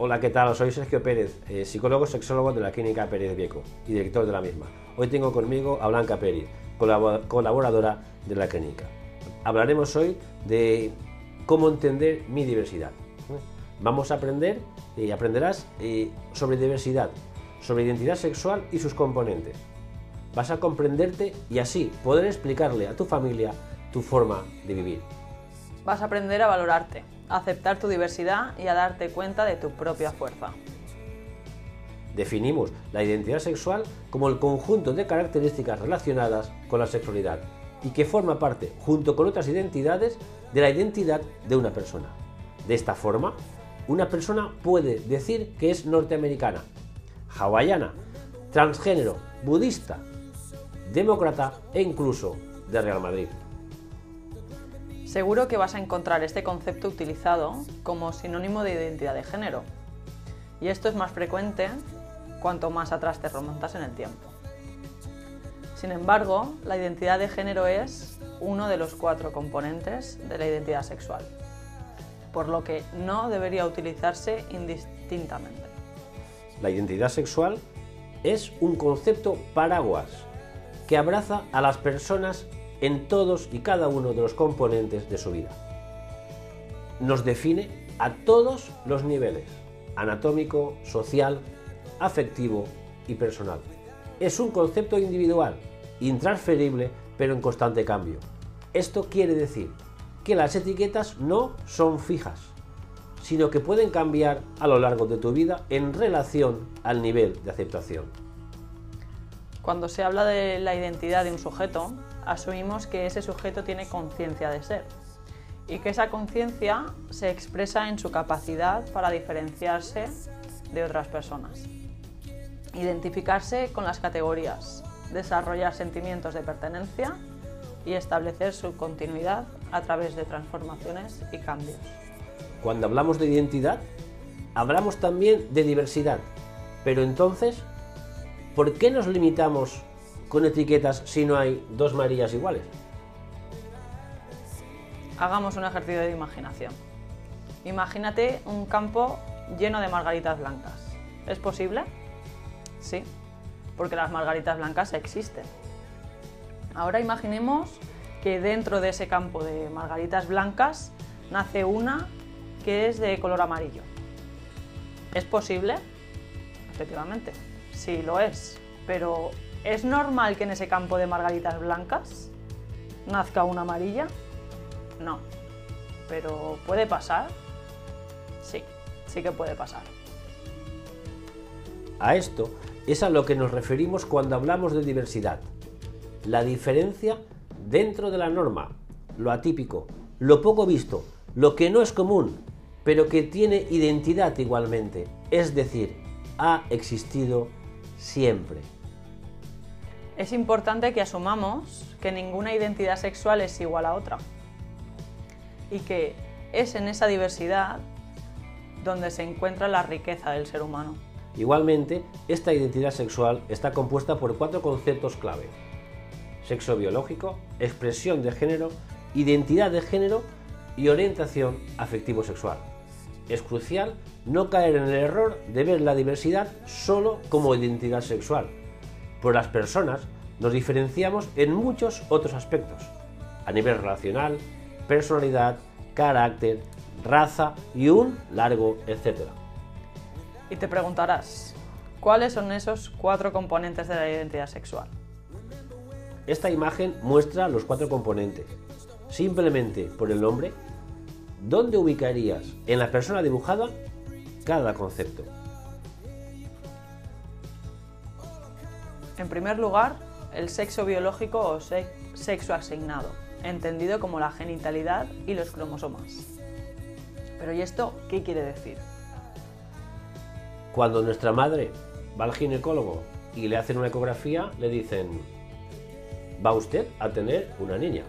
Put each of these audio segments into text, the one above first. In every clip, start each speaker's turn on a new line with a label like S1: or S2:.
S1: Hola, ¿qué tal? Soy Sergio Pérez, psicólogo sexólogo de la Clínica Pérez Vieco y director de la misma. Hoy tengo conmigo a Blanca Pérez, colaboradora de la clínica. Hablaremos hoy de cómo entender mi diversidad. Vamos a aprender y aprenderás sobre diversidad, sobre identidad sexual y sus componentes. Vas a comprenderte y así poder explicarle a tu familia tu forma de vivir.
S2: Vas a aprender a valorarte, a aceptar tu diversidad y a darte cuenta de tu propia fuerza.
S1: Definimos la identidad sexual como el conjunto de características relacionadas con la sexualidad y que forma parte, junto con otras identidades, de la identidad de una persona. De esta forma, una persona puede decir que es norteamericana, hawaiana, transgénero, budista, demócrata e incluso de Real Madrid.
S2: Seguro que vas a encontrar este concepto utilizado como sinónimo de identidad de género. Y esto es más frecuente cuanto más atrás te remontas en el tiempo. Sin embargo, la identidad de género es uno de los 4 componentes de la identidad sexual, por lo que no debería utilizarse indistintamente.
S1: La identidad sexual es un concepto paraguas que abraza a las personas en todos y cada uno de los componentes de su vida. Nos define a todos los niveles: anatómico, social, afectivo y personal. Es un concepto individual, intransferible, pero en constante cambio. Esto quiere decir que las etiquetas no son fijas, sino que pueden cambiar a lo largo de tu vida en relación al nivel de aceptación.
S2: Cuando se habla de la identidad de un sujeto, asumimos que ese sujeto tiene conciencia de ser y que esa conciencia se expresa en su capacidad para diferenciarse de otras personas, identificarse con las categorías, desarrollar sentimientos de pertenencia y establecer su continuidad a través de transformaciones y cambios.
S1: Cuando hablamos de identidad, hablamos también de diversidad, pero entonces, ¿por qué nos limitamos con etiquetas si no hay 2 Marías iguales?
S2: Hagamos un ejercicio de imaginación. Imagínate un campo lleno de margaritas blancas. ¿Es posible? Sí, porque las margaritas blancas existen. Ahora imaginemos que dentro de ese campo de margaritas blancas nace una que es de color amarillo. ¿Es posible? Efectivamente, sí lo es, pero ¿es normal que en ese campo de margaritas blancas nazca una amarilla? No. ¿Pero puede pasar? Sí, sí que puede pasar.
S1: A esto es a lo que nos referimos cuando hablamos de diversidad. La diferencia dentro de la norma, lo atípico, lo poco visto, lo que no es común, pero que tiene identidad igualmente, es decir, ha existido siempre.
S2: Es importante que asumamos que ninguna identidad sexual es igual a otra y que es en esa diversidad donde se encuentra la riqueza del ser humano.
S1: Igualmente, esta identidad sexual está compuesta por 4 conceptos clave: sexo biológico, expresión de género, identidad de género y orientación afectivo-sexual. Es crucial no caer en el error de ver la diversidad solo como identidad sexual. Por las personas nos diferenciamos en muchos otros aspectos, a nivel relacional, personalidad, carácter, raza y un largo etcétera.
S2: Y te preguntarás, ¿cuáles son esos 4 componentes de la identidad sexual?
S1: Esta imagen muestra los 4 componentes. Simplemente por el nombre, ¿dónde ubicarías en la persona dibujada cada concepto?
S2: En primer lugar, el sexo biológico o sexo asignado, entendido como la genitalidad y los cromosomas. Pero ¿y esto qué quiere decir?
S1: Cuando nuestra madre va al ginecólogo y le hacen una ecografía, le dicen: va usted a tener una niña.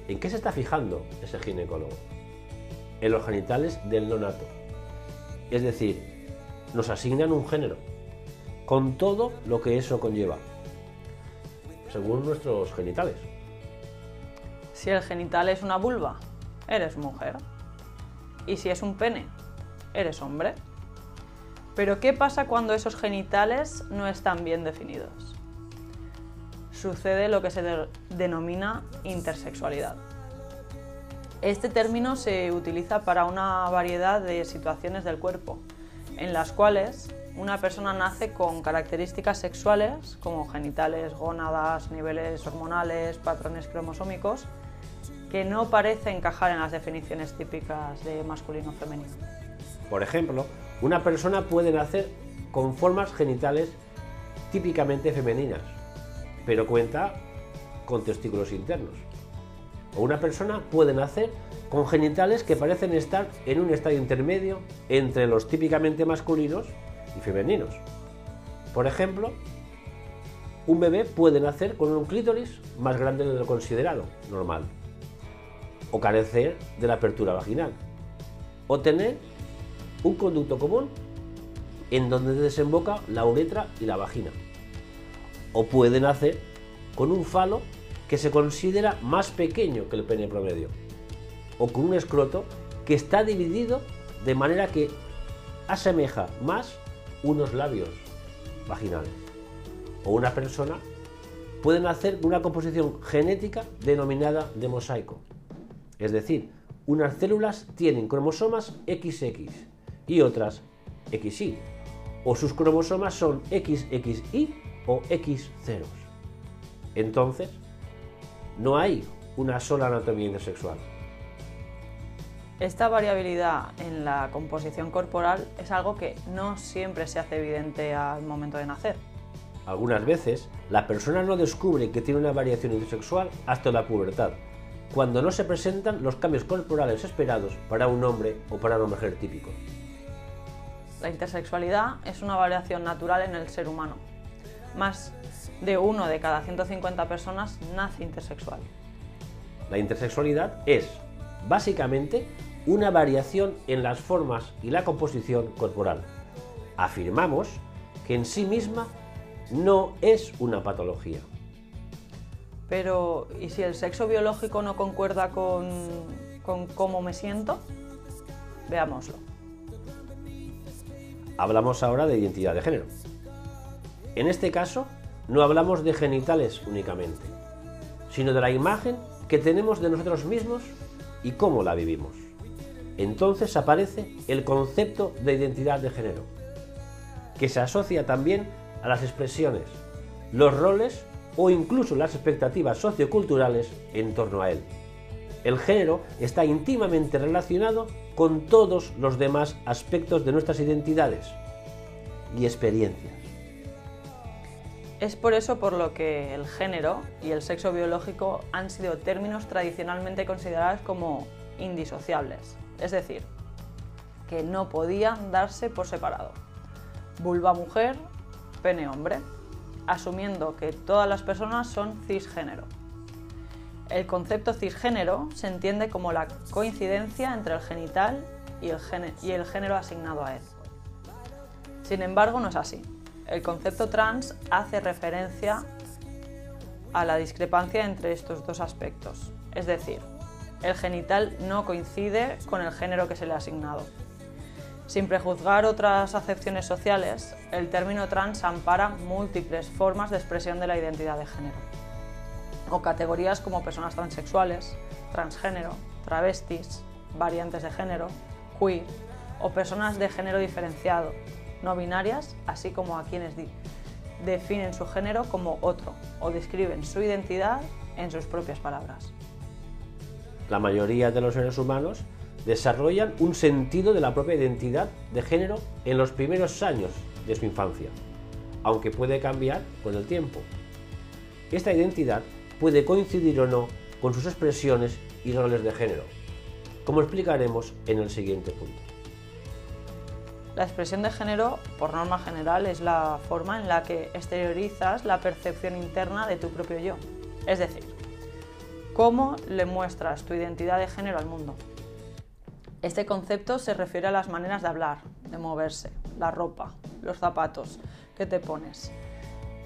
S1: ¿En qué se está fijando ese ginecólogo? En los genitales del neonato. Es decir, nos asignan un género, con todo lo que eso conlleva, según nuestros genitales.
S2: Si el genital es una vulva, eres mujer. Y si es un pene, eres hombre. Pero ¿qué pasa cuando esos genitales no están bien definidos? Sucede lo que se denomina intersexualidad. Este término se utiliza para una variedad de situaciones del cuerpo, en las cuales una persona nace con características sexuales como genitales, gónadas, niveles hormonales, patrones cromosómicos, que no parece encajar en las definiciones típicas de masculino o femenino.
S1: Por ejemplo, una persona puede nacer con formas genitales típicamente femeninas, pero cuenta con testículos internos. O una persona puede nacer con genitales que parecen estar en un estadio intermedio entre los típicamente masculinos y femeninos. Por ejemplo, un bebé puede nacer con un clítoris más grande de lo considerado normal, o carecer de la apertura vaginal, o tener un conducto común en donde desemboca la uretra y la vagina, o puede nacer con un falo que se considera más pequeño que el pene promedio, o con un escroto que está dividido de manera que asemeja más unos labios vaginales. O una persona puede nacer con una composición genética denominada de mosaico. Es decir, unas células tienen cromosomas XX y otras XY, o sus cromosomas son XXY o X ceros. Entonces, no hay una sola anatomía intersexual.
S2: Esta variabilidad en la composición corporal es algo que no siempre se hace evidente al momento de nacer.
S1: Algunas veces, la persona no descubre que tiene una variación intersexual hasta la pubertad, cuando no se presentan los cambios corporales esperados para un hombre o para una mujer típico.
S2: La intersexualidad es una variación natural en el ser humano. Más de 1 de cada 150 personas nace intersexual.
S1: La intersexualidad es, básicamente, una variación en las formas y la composición corporal. Afirmamos que en sí misma no es una patología.
S2: Pero, ¿y si el sexo biológico no concuerda con cómo me siento? Veámoslo.
S1: Hablamos ahora de identidad de género. En este caso, no hablamos de genitales únicamente, sino de la imagen que tenemos de nosotros mismos y cómo la vivimos. Entonces aparece el concepto de identidad de género, que se asocia también a las expresiones, los roles o incluso las expectativas socioculturales en torno a él. El género está íntimamente relacionado con todos los demás aspectos de nuestras identidades y experiencias.
S2: Es por eso por lo que el género y el sexo biológico han sido términos tradicionalmente considerados como indisociables, es decir, que no podían darse por separado. Vulva mujer, pene hombre, asumiendo que todas las personas son cisgénero. El concepto cisgénero se entiende como la coincidencia entre el genital y el género asignado a él. Sin embargo, no es así. El concepto trans hace referencia a la discrepancia entre estos dos aspectos, es decir, el genital no coincide con el género que se le ha asignado. Sin prejuzgar otras acepciones sociales, el término trans ampara múltiples formas de expresión de la identidad de género, o categorías como personas transexuales, transgénero, travestis, variantes de género, queer, o personas de género diferenciado, no binarias, así como a quienes definen su género como otro o describen su identidad en sus propias palabras.
S1: La mayoría de los seres humanos desarrollan un sentido de la propia identidad de género en los primeros años de su infancia, aunque puede cambiar con el tiempo. Esta identidad puede coincidir o no con sus expresiones y roles de género, como explicaremos en el siguiente punto.
S2: La expresión de género, por norma general, es la forma en la que exteriorizas la percepción interna de tu propio yo, es decir, cómo le muestras tu identidad de género al mundo. Este concepto se refiere a las maneras de hablar, de moverse, la ropa, los zapatos que te pones,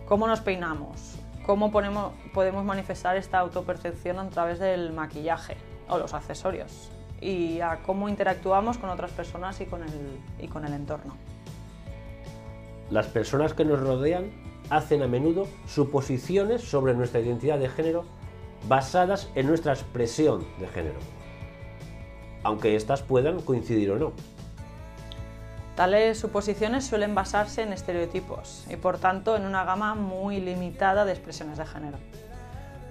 S2: cómo nos peinamos, cómo podemos manifestar esta autopercepción a través del maquillaje o los accesorios, y a cómo interactuamos con otras personas y con el entorno.
S1: Las personas que nos rodean hacen a menudo suposiciones sobre nuestra identidad de género basadas en nuestra expresión de género, aunque éstas puedan coincidir o no.
S2: Tales suposiciones suelen basarse en estereotipos y, por tanto, en una gama muy limitada de expresiones de género,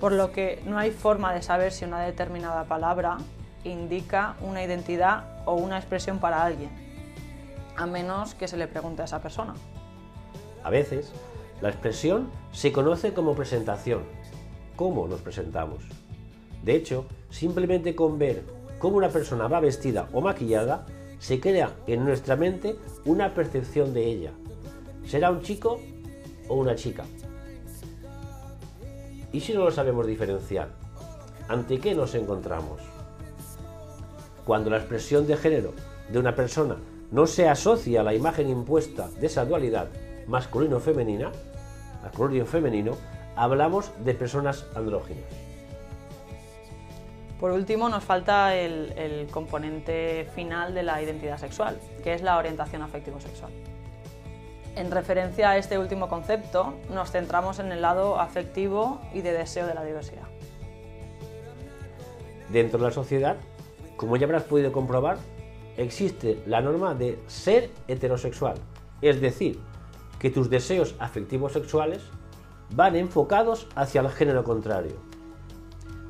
S2: por lo que no hay forma de saber si una determinada palabra indica una identidad o una expresión para alguien, a menos que se le pregunte a esa persona.
S1: A veces, la expresión se conoce como presentación, cómo nos presentamos. De hecho, simplemente con ver cómo una persona va vestida o maquillada, se crea en nuestra mente una percepción de ella. ¿Será un chico o una chica? ¿Y si no lo sabemos diferenciar? ¿Ante qué nos encontramos? Cuando la expresión de género de una persona no se asocia a la imagen impuesta de esa dualidad masculino-femenino, hablamos de personas andróginas.
S2: Por último, nos falta el componente final de la identidad sexual, que es la orientación afectivo-sexual. En referencia a este último concepto, nos centramos en el lado afectivo y de deseo de la diversidad.
S1: Dentro de la sociedad, como ya habrás podido comprobar, existe la norma de ser heterosexual, es decir, que tus deseos afectivos sexuales van enfocados hacia el género contrario.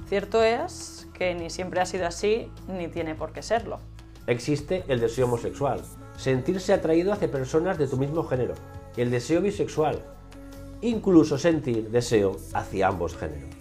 S2: Cierto es que ni siempre ha sido así, ni tiene por qué serlo.
S1: Existe el deseo homosexual, sentirse atraído hacia personas de tu mismo género, el deseo bisexual, incluso sentir deseo hacia ambos géneros.